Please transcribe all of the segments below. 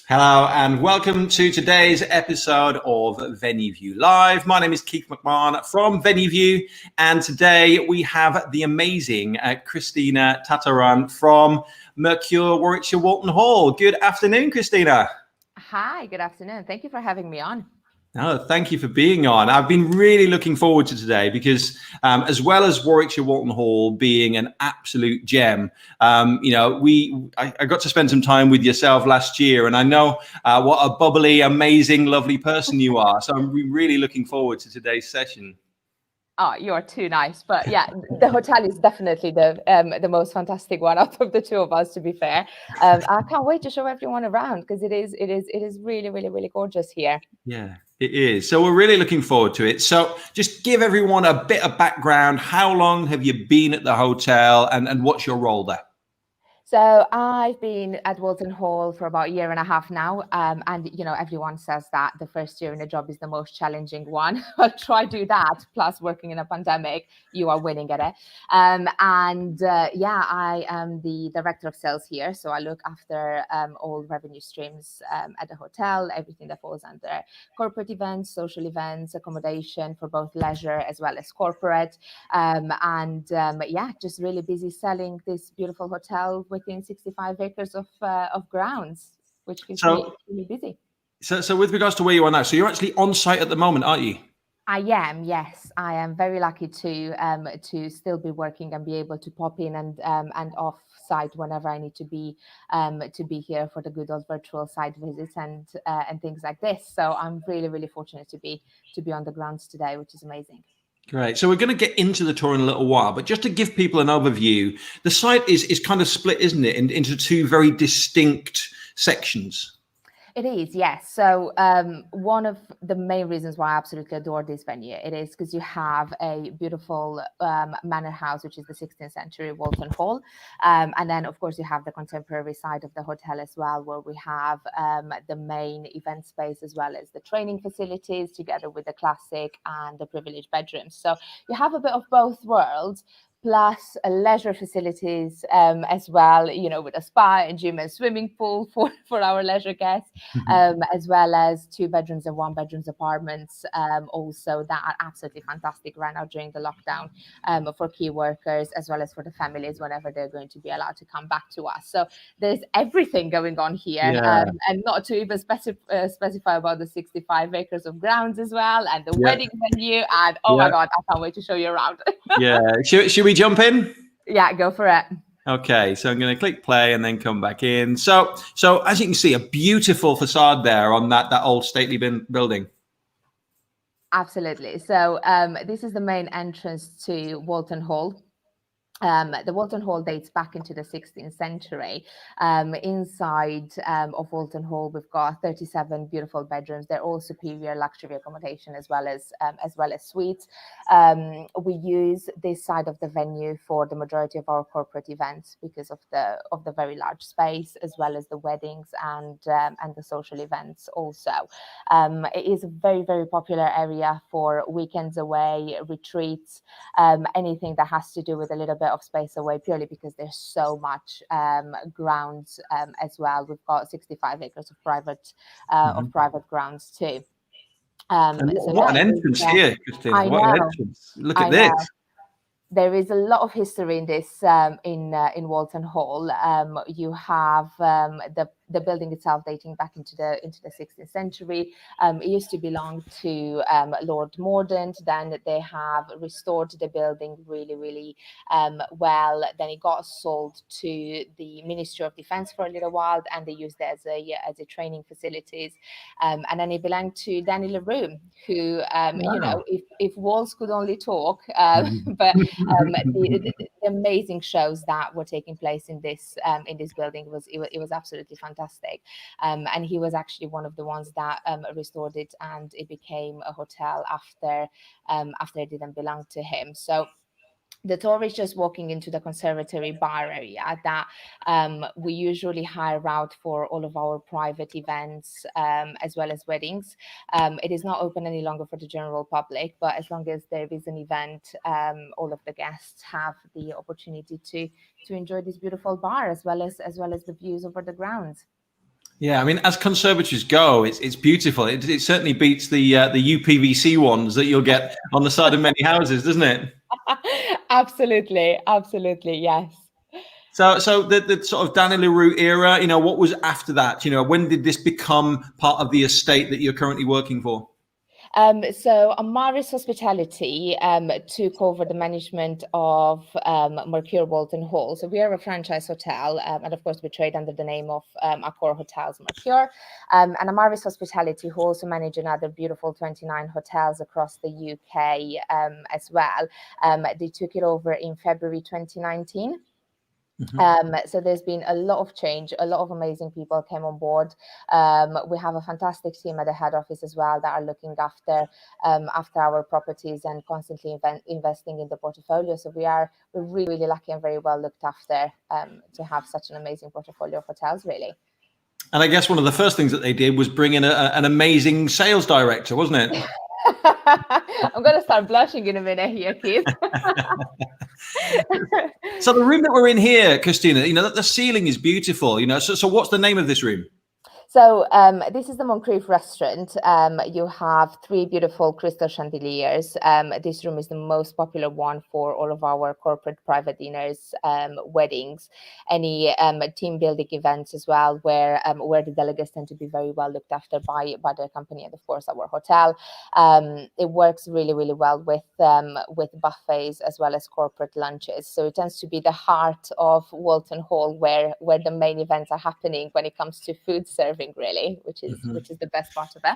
Hello and welcome to today's episode of Venue View Live. My name is Keith McMahon from Venue View, and today we have the amazing Christina Tataran from Mercure Warwickshire Walton Hall. Good afternoon, Christina. Hi, good afternoon. Thank you for having me on. No, thank you for being on. I've been really looking forward to today because as well as Warwickshire Walton Hall being an absolute gem, I got to spend some time with yourself last year, and I know what a bubbly, amazing, lovely person you are. So I'm really looking forward to today's session. Oh, you're too nice. But yeah, the hotel is definitely the most fantastic one out of the two of us, to be fair. I can't wait to show everyone around because it is really, really, really gorgeous here. Yeah, it is. So we're really looking forward to it. So just give everyone a bit of background. How long have you been at the hotel and what's your role there? So I've been at Walton Hall for about a year and a half now, and everyone says that the first year in a job is the most challenging one. I'll try do that. Plus, working in a pandemic, you are winning at it. I am the director of sales here, so I look after all revenue streams at the hotel, everything that falls under corporate events, social events, accommodation for both leisure as well as corporate, just really busy selling this beautiful hotel within 65 acres of grounds, which keeps me really busy. So with regards to where you are now, so you're actually on site at the moment, aren't you? I am, yes. I am very lucky to still be working and be able to pop in and off site whenever I need to be here for the good old virtual site visits and things like this. So I'm really, really fortunate to be on the grounds today, which is amazing. Great. So we're going to get into the tour in a little while, but just to give people an overview, the site is kind of split, isn't it, into two very distinct sections. It is, yes. So one of the main reasons why I absolutely adore this venue, it is because you have a beautiful manor house, which is the 16th century Walton Hall. And then, of course, you have the contemporary side of the hotel as well, where we have the main event space as well as the training facilities, together with the classic and the privileged bedrooms. So you have a bit of both worlds, plus leisure facilities as well, with a spa and gym and swimming pool for our leisure guests, as well as 2 bedrooms and 1 bedrooms apartments also that are absolutely fantastic right now during the lockdown for key workers, as well as for the families whenever they're going to be allowed to come back to us. So there's everything going on here, and not to even specify about the 65 acres of grounds as well, and the wedding venue, and my God, I can't wait to show you around. Should we jump in? Yeah, go for it. Okay, so I'm going to click play and then come back in. So as you can see, a beautiful facade there on that old stately building. Absolutely. So this is the main entrance to Walton Hall. The Walton Hall dates back into the 16th century. Inside of Walton Hall, we've got 37 beautiful bedrooms. They're all superior luxury accommodation as well as suites. We use this side of the venue for the majority of our corporate events because of the very large space, as well as the weddings and the social events also. It is a very, very popular area for weekends away, retreats, anything that has to do with a little bit of space away, purely because there's so much grounds as well. We've got 65 acres of private grounds too. What an entrance here, Christina! What an entrance! Look at this. There is a lot of history in this in Walton Hall. You have the building itself dating back into the 16th century. It used to belong to Lord Mordaunt. Then they have restored the building really, really well. Then it got sold to the Ministry of Defence for a little while, and they used it as a training facilities. And then it belonged to Danny LaRue, who if walls could only talk, but the amazing shows that were taking place in this building it was absolutely fantastic, and he was actually one of the ones that restored it, and it became a hotel after it didn't belong to him. So the tour is just walking into the conservatory bar area that we usually hire out for all of our private events as well as weddings. It is not open any longer for the general public, but as long as there is an event, all of the guests have the opportunity to enjoy this beautiful bar as well as the views over the grounds. Yeah, I mean, as conservatories go, it's beautiful. It certainly beats the UPVC ones that you'll get on the side of many houses, doesn't it? Absolutely, absolutely, yes. So the sort of Danny LaRue era, what was after that? When did this become part of the estate that you're currently working for? So Amaris Hospitality took over the management of Mercure Walton Hall. So we are a franchise hotel, and of course we trade under the name of Accor Hotels Mercure. And Amaris Hospitality, who also manage another beautiful 29 hotels across the UK as well. They took it over in February 2019. So there's been a lot of change, a lot of amazing people came on board. We have a fantastic team at the head office as well that are looking after our properties and constantly investing in the portfolio. So we're really, really lucky and very well looked after to have such an amazing portfolio of hotels, really. And I guess one of the first things that they did was bring in an amazing sales director, wasn't it? I'm going to start blushing in a minute here, Keith. So the room that we're in here, Christina, the ceiling is beautiful. So what's the name of this room? So this is the Moncrief restaurant. You have 3 beautiful crystal chandeliers. This room is the most popular one for all of our corporate private dinners, weddings, any team building events as well, where the delegates tend to be very well looked after by the company and of course our hotel. It works really, really well with buffets as well as corporate lunches. So it tends to be the heart of Walton Hall, where the main events are happening when it comes to food serving, really, which is the best part of it.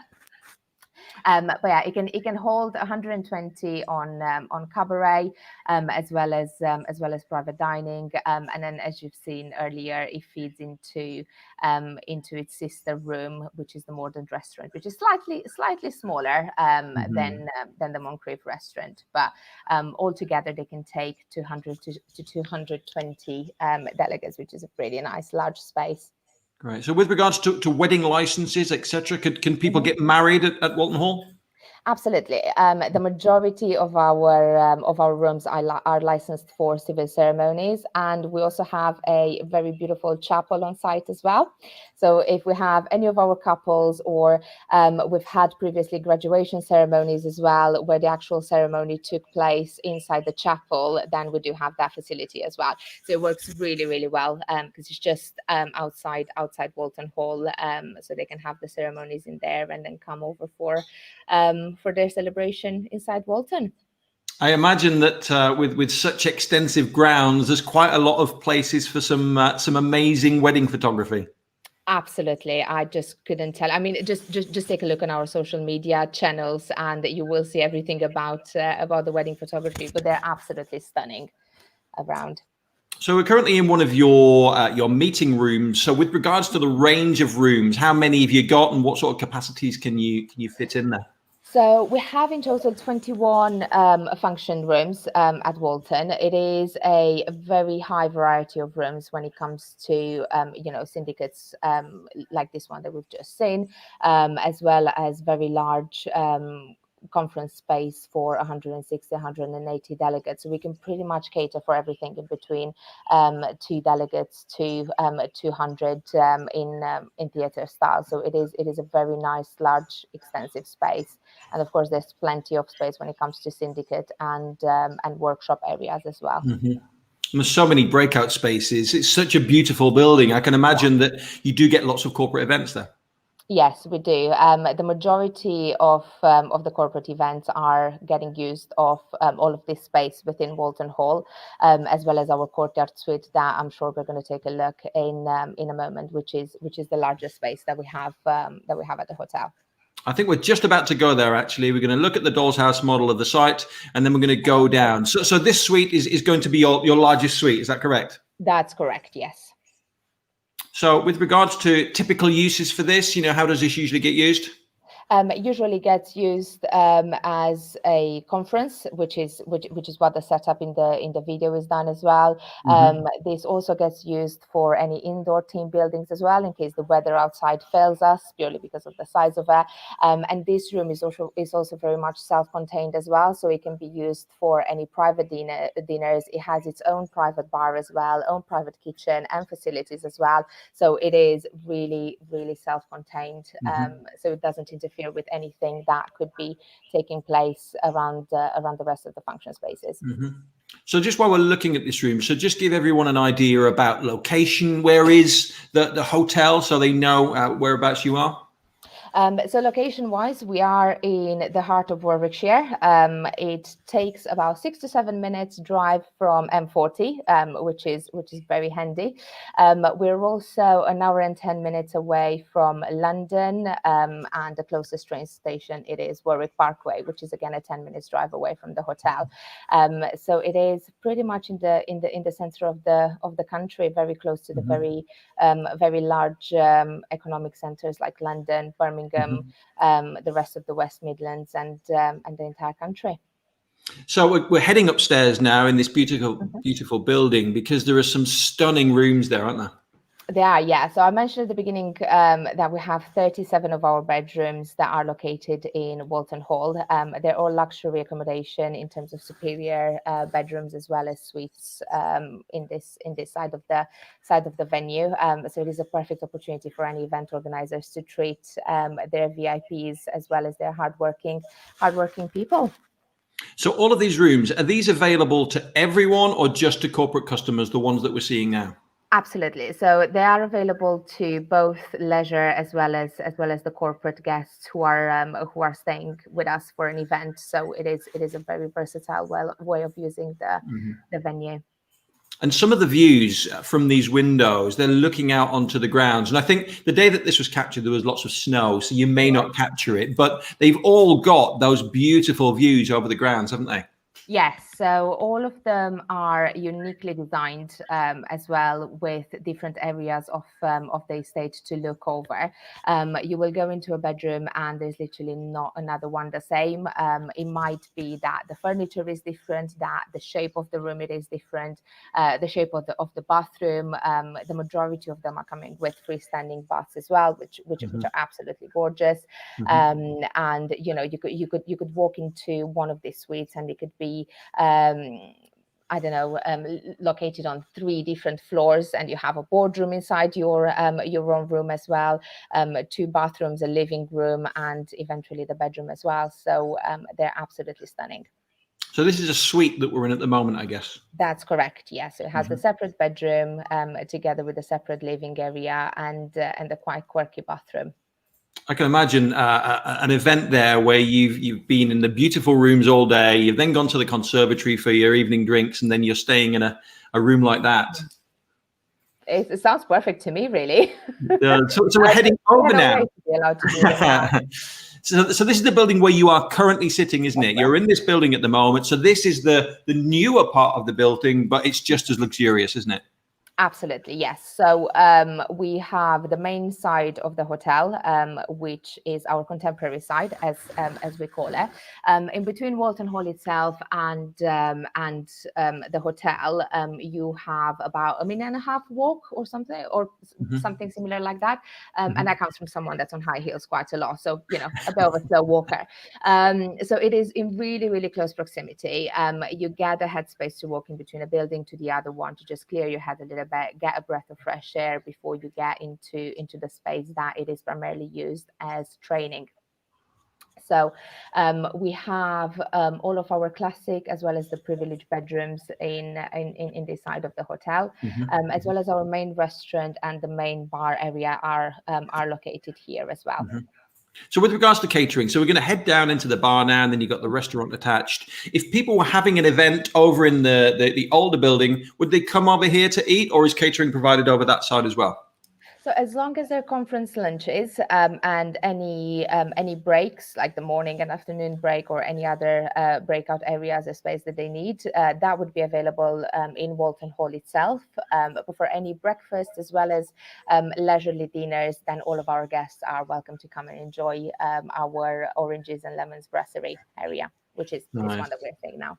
But yeah, it can hold 120 on cabaret, as well as private dining, and then as you've seen earlier, it feeds into its sister room, which is the Mordant restaurant, which is slightly smaller than the Moncrief restaurant, but altogether they can take 200 to 220 delegates, which is a pretty nice large space. Right. So with regards to wedding licenses, etc., can people get married at Walton Hall? Absolutely. The majority of our rooms are licensed for civil ceremonies, and we also have a very beautiful chapel on site as well. So if we have any of our couples, or we've had previously graduation ceremonies as well, where the actual ceremony took place inside the chapel, then we do have that facility as well. So it works really, really well because it's just outside Walton Hall, so they can have the ceremonies in there and then come over for their celebration inside Walton. I imagine that with such extensive grounds, there's quite a lot of places for some amazing wedding photography. Absolutely, I just couldn't tell. I mean, just take a look on our social media channels, and you will see everything about the wedding photography. But they're absolutely stunning around. So we're currently in one of your meeting rooms. So with regards to the range of rooms, how many have you got, and what sort of capacities can you fit in there? So we have in total 21 function rooms at Walton. It is a very high variety of rooms when it comes to syndicates like this one that we've just seen, as well as very large conference space for 160, 180 delegates. So we can pretty much cater for everything in between 2 delegates to 200 in theatre style. So it is a very nice, large, extensive space. And of course, there's plenty of space when it comes to syndicate and workshop areas as well. There's so many breakout spaces. It's such a beautiful building. I can imagine that you do get lots of corporate events there. Yes, we do. The majority of the corporate events are getting used of all of this space within Walton Hall, as well as our courtyard suite that I'm sure we're going to take a look in a moment, which is the largest space that we have at the hotel. I think we're just about to go there, actually. We're going to look at the Doll's House model of the site, and then we're going to go down. So this suite is going to be your largest suite. Is that correct? That's correct, yes. So with regards to typical uses for this, how does this usually get used? Usually gets used as a conference, which is what the setup in the video is done as well. This also gets used for any indoor team buildings as well, in case the weather outside fails us, purely because of the size of it. And this room is also very much self-contained as well, so it can be used for any private dinners. It has its own private bar as well, own private kitchen and facilities as well. So it is really, really self-contained. So it doesn't interfere with anything that could be taking place around the rest of the function spaces. So just while we're looking at this room, so just give everyone an idea about location. Where is the hotel, so they know whereabouts you are? So location-wise, we are in the heart of Warwickshire. It takes about 6 to 7 minutes drive from M40, which is very handy. We're also an hour and 10 minutes away from London, and the closest train station it is Warwick Parkway, which is again a 10 minutes drive away from the hotel. So it is pretty much in the center of the country, very close to the very large economic centers like London, Birmingham, the rest of the West Midlands, and the entire country. So we're heading upstairs now in this beautiful building, because there are some stunning rooms there, aren't there? There are, yeah. So I mentioned at the beginning that we have 37 of our bedrooms that are located in Walton Hall. They're all luxury accommodation in terms of superior bedrooms as well as suites in this side of the venue. So it is a perfect opportunity for any event organizers to treat their VIPs as well as their hardworking people. So all of these rooms, are these available to everyone or just to corporate customers, the ones that we're seeing now? Absolutely. So they are available to both leisure as well as the corporate guests who are staying with us for an event. So it is a very versatile way of using the venue. And some of the views from these windows, they're looking out onto the grounds. And I think the day that this was captured, there was lots of snow, so you may not capture it, but they've all got those beautiful views over the grounds, haven't they? Yes, so all of them are uniquely designed as well, with different areas of the estate to look over. You will go into a bedroom and there's literally not another one the same. It might be that the furniture is different, that the shape of the room it is different, the shape of the bathroom. The majority of them are coming with freestanding baths as well, which are absolutely gorgeous. And you could walk into one of these suites and it could be located on 3 different floors, and you have a boardroom inside your own room as well, 2 bathrooms, a living room, and eventually the bedroom as well. So they're absolutely stunning. So this is a suite that we're in at the moment, I guess. That's correct. Yes, it has a separate bedroom together with a separate living area and a quite quirky bathroom. I can imagine an event there where you've been in the beautiful rooms all day. You've then gone to the conservatory for your evening drinks, and then you're staying in a room like that. It sounds perfect to me, really. So we're heading over now. So this is the building where you are currently sitting, isn't it? You're in this building at the moment. So this is the newer part of the building, but it's just as luxurious, isn't it? Absolutely, yes. So we have the main side of the hotel, which is our contemporary side, as we call it. In between Walton Hall itself and the hotel, you have about a 1.5 minute walk or something, or something similar like that. And that comes from someone that's on high heels quite a lot, so a bit of a slow walker. So it is in really, really close proximity. You get the headspace to walk in between a building to the other one, to just clear your head a little bit, get a breath of fresh air before you get into the space that it is primarily used as training. So we have all of our classic as well as the privileged bedrooms in this side of the hotel, as well as our main restaurant and the main bar area are located here as well. So with regards to catering, so we're going to head down into the bar now, and then you've got the restaurant attached. If people were having an event over in the older building, would they come over here to eat, or is catering provided over that side as well? So as long as they're conference lunches and any breaks, like the morning and afternoon break or any other breakout areas or space that they need, that would be available in Walton Hall itself. But for any breakfast as well as leisurely dinners, then all of our guests are welcome to come and enjoy our oranges and lemons brasserie area, which is this Nice. one that we're seeing now.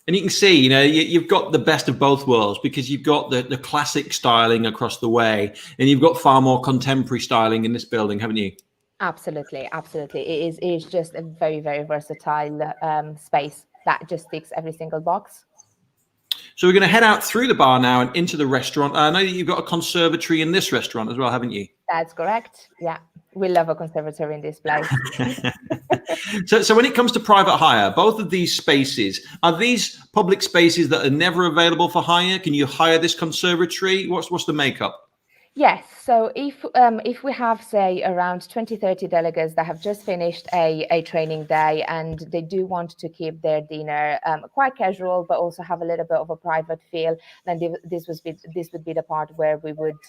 And you can see, you've got the best of both worlds, because you've got the classic styling across the way, and you've got far more contemporary styling in this building, haven't you? Absolutely. It is just a very, very versatile space that just ticks every single box. So we're going to head out through the bar now and into the restaurant. I know that you've got a conservatory in this restaurant as well, haven't you? That's correct. Yeah, we love a conservatory in this place. So when it comes to private hire, both of these spaces, are these public spaces that are never available for hire? Can you hire this conservatory? What's the makeup? Yes. So if we have, say, around 20-30 delegates that have just finished a training day and they do want to keep their dinner quite casual, but also have a little bit of a private feel, then this would be the part where we would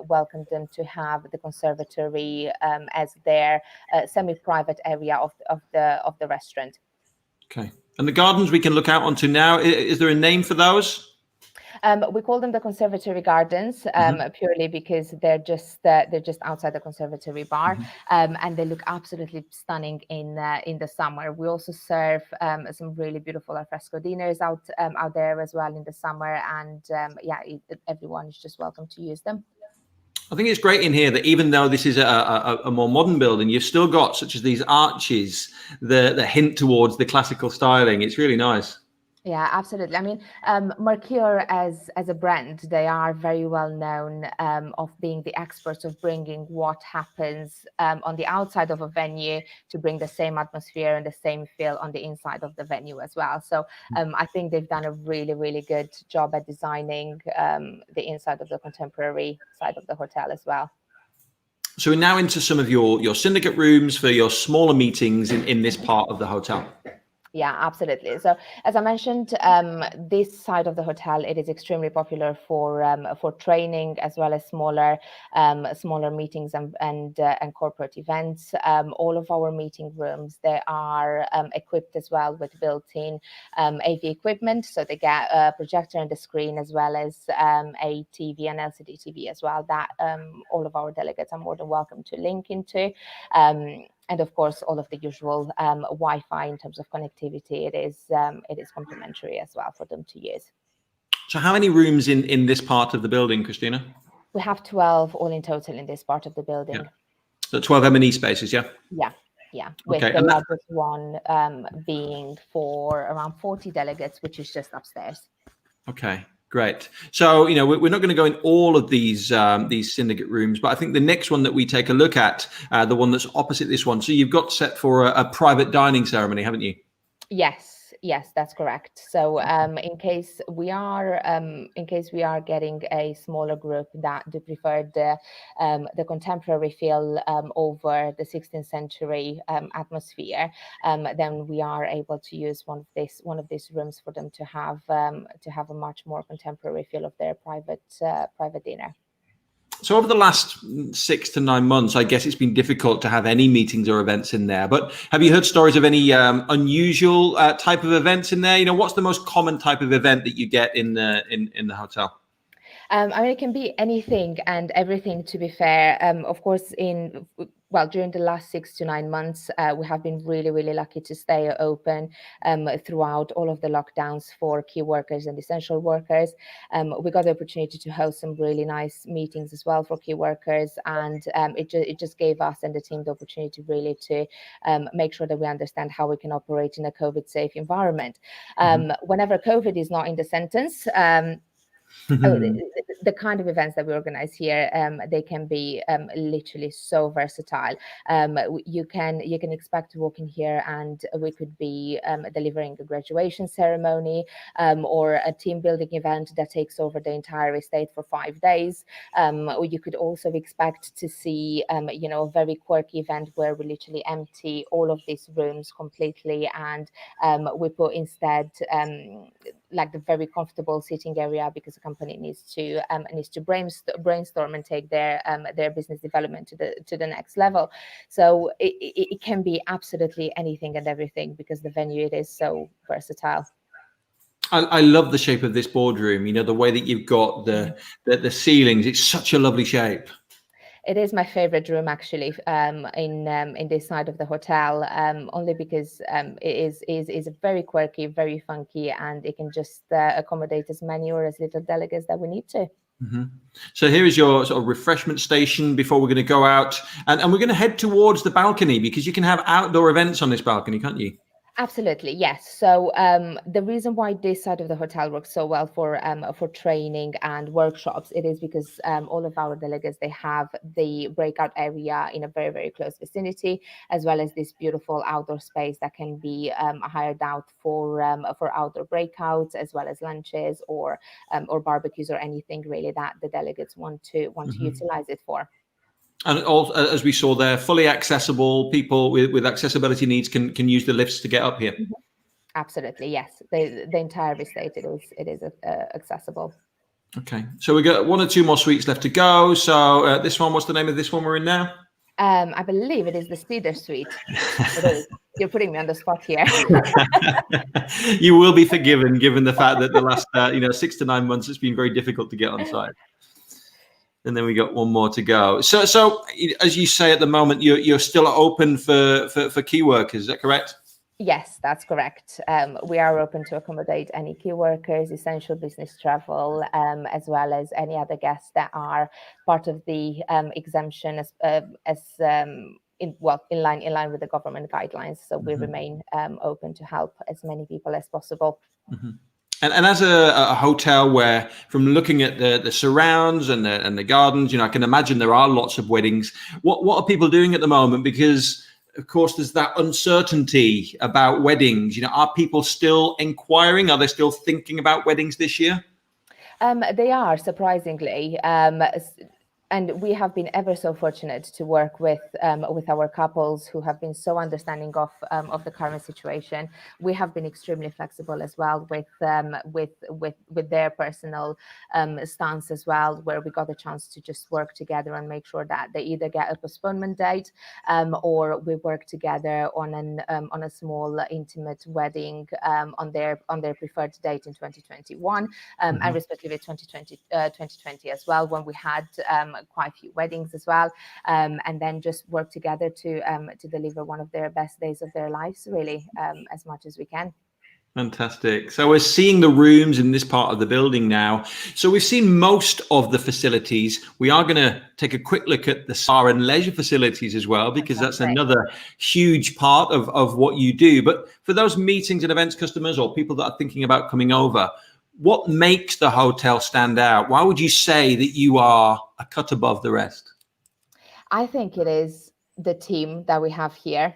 welcome them to have the conservatory as their semi-private area of the restaurant. Okay. And the gardens we can look out onto now, is there a name for those? We call them the conservatory gardens purely because they're just outside the conservatory bar, and they look absolutely stunning in the summer. We also serve some really beautiful alfresco dinners out there as well in the summer, and everyone is just welcome to use them. I think it's great in here that even though this is a more modern building, you've still got such as these arches that hint towards the classical styling. It's really nice. Yeah, absolutely. I mean, Mercure as a brand, they are very well known of being the experts of bringing what happens on the outside of a venue to bring the same atmosphere and the same feel on the inside of the venue as well. So I think they've done a really, really good job at designing the inside of the contemporary side of the hotel as well. So we're now into some of your syndicate rooms for your smaller meetings in this part of the hotel. Yeah, absolutely. So as I mentioned, this side of the hotel, it is extremely popular for training as well as smaller meetings and corporate events. All of our meeting rooms, they are equipped as well with built-in AV equipment. So they get a projector and a screen as well as a TV and LCD TV as well that all of our delegates are more than welcome to link into. And of course, all of the usual Wi-Fi in terms of connectivity, it is complimentary as well for them to use. So how many rooms in this part of the building, Christina? We have 12 all in total in this part of the building. Yeah. So 12 M&E spaces, yeah? Yeah. With Okay. the largest one being for around 40 delegates, which is just upstairs. Okay. Great. So, we're not going to go in all of these syndicate rooms, but I think the next one that we take a look at, the one that's opposite this one. So you've got set for a private dining ceremony, haven't you? Yes, that's correct. So in case we are getting a smaller group that do prefer the contemporary feel over the 16th century atmosphere, then we are able to use one of these rooms for them to have a much more contemporary feel of their private dinner. So over the last 6 to 9 months, I guess it's been difficult to have any meetings or events in there. But have you heard stories of any unusual type of events in there? What's the most common type of event that you get in the hotel? I mean, it can be anything and everything, to be fair. Of course, during the last 6 to 9 months, we have been really, really lucky to stay open throughout all of the lockdowns for key workers and essential workers. We got the opportunity to host some really nice meetings as well for key workers, and it just gave us and the team the opportunity really to make sure that we understand how we can operate in a COVID-safe environment. Whenever COVID is not in the sentence, the kind of events that we organize here, they can be literally so versatile. You can expect to walk in here and we could be delivering a graduation ceremony or a team building event that takes over the entire estate for 5 days. Or you could also expect to see a very quirky event where we literally empty all of these rooms completely, and we put instead like the very comfortable sitting area, because the company needs to brainstorm and take their business development to the next level. So it can be absolutely anything and everything, because the venue, it is so versatile. I love the shape of this boardroom. You know, the way that you've got the ceilings. It's such a lovely shape. It is my favorite room, actually, in this side of the hotel, only because it is very quirky, very funky, and it can just accommodate as many or as little delegates that we need to. Mm-hmm. So here is your sort of refreshment station before we're going to go out, and we're going to head towards the balcony, because you can have outdoor events on this balcony, can't you? Absolutely, yes. So the reason why this side of the hotel works so well for training and workshops, it is because all of our delegates, they have the breakout area in a very, very close vicinity, as well as this beautiful outdoor space that can be hired out for outdoor breakouts, as well as lunches or barbecues, or anything really that the delegates want to utilize it for. And all, as we saw there, fully accessible. People with accessibility needs can use the lifts to get up here. Absolutely, yes. The entire estate, it is accessible. Okay, so we got 1 or 2 more suites left to go. So this one, what's the name of this one we're in now? I believe it is the Cedar Suite. It is. You're putting me on the spot here. You will be forgiven, given the fact that the last 6 to 9 months it's been very difficult to get on site. And then we got 1 more to go. So as you say, at the moment, you're still open for key workers. Is that correct? Yes, that's correct. We are open to accommodate any key workers, essential business travel, as well as any other guests that are part of the exemption in line with the government guidelines. So we remain open to help as many people as possible. Mm-hmm. And as a hotel where, from looking at the surrounds and the gardens, I can imagine there are lots of weddings. What are people doing at the moment? Because, of course, there's that uncertainty about weddings. Are people still inquiring? Are they still thinking about weddings this year? They are, surprisingly. And we have been ever so fortunate to work with our couples who have been so understanding of the current situation. We have been extremely flexible as well with their personal stance as well, where we got a chance to just work together and make sure that they either get a postponement date or we work together on a small intimate wedding on their preferred date in 2021 and respectively 2020 as well, when we had quite a few weddings as well, and then just work together to deliver one of their best days of their lives, really, as much as we can. Fantastic. So we're seeing the rooms in this part of the building now. So we've seen most of the facilities. We are going to take a quick look at the spa and leisure facilities as well, because that's another huge part of what you do. But for those meetings and events customers or people that are thinking about coming over, what makes the hotel stand out? Why would you say that you are a cut above the rest? I think it is the team that we have here.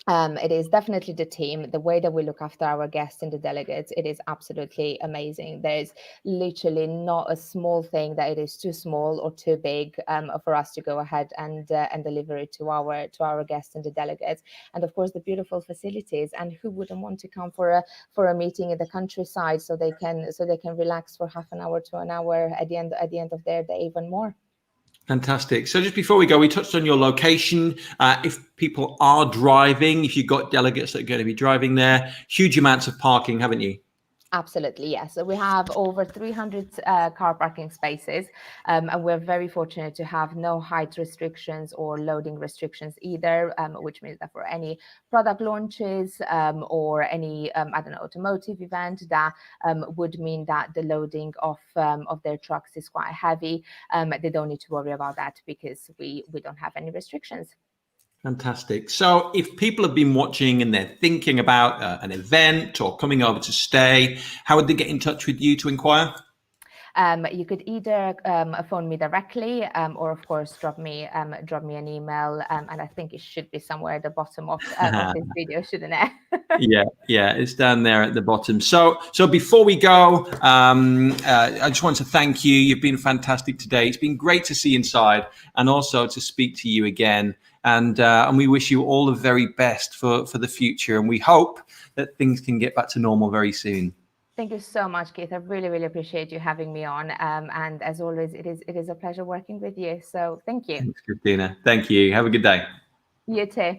It is definitely the team, the way that we look after our guests and the delegates. It is absolutely amazing. There's literally not a small thing that it is too small or too big for us to go ahead and deliver it to our guests and the delegates. And of course, the beautiful facilities. And who wouldn't want to come for a meeting in the countryside so they can relax for half an hour to an hour at the end of their day, even more. Fantastic. So just before we go, we touched on your location. If people are driving, if you've got delegates that are going to be driving there, huge amounts of parking, haven't you? Absolutely, yes. So we have over 300 car parking spaces, and we're very fortunate to have no height restrictions or loading restrictions either, which means that for any product launches or any automotive event, that would mean that the loading of their trucks is quite heavy. They don't need to worry about that because we don't have any restrictions. Fantastic. So if people have been watching and they're thinking about an event or coming over to stay, how would they get in touch with you to inquire? You could either phone me directly or, of course, drop me an email. And I think it should be somewhere at the bottom of this video, shouldn't it? Yeah, it's down there at the bottom. So before we go, I just want to thank you. You've been fantastic today. It's been great to see inside and also to speak to you again. And we wish you all the very best for the future. And we hope that things can get back to normal very soon. Thank you so much, Keith. I really, really appreciate you having me on. And as always, it is a pleasure working with you. So thank you. Thanks, Christina. Thank you. Have a good day. You too.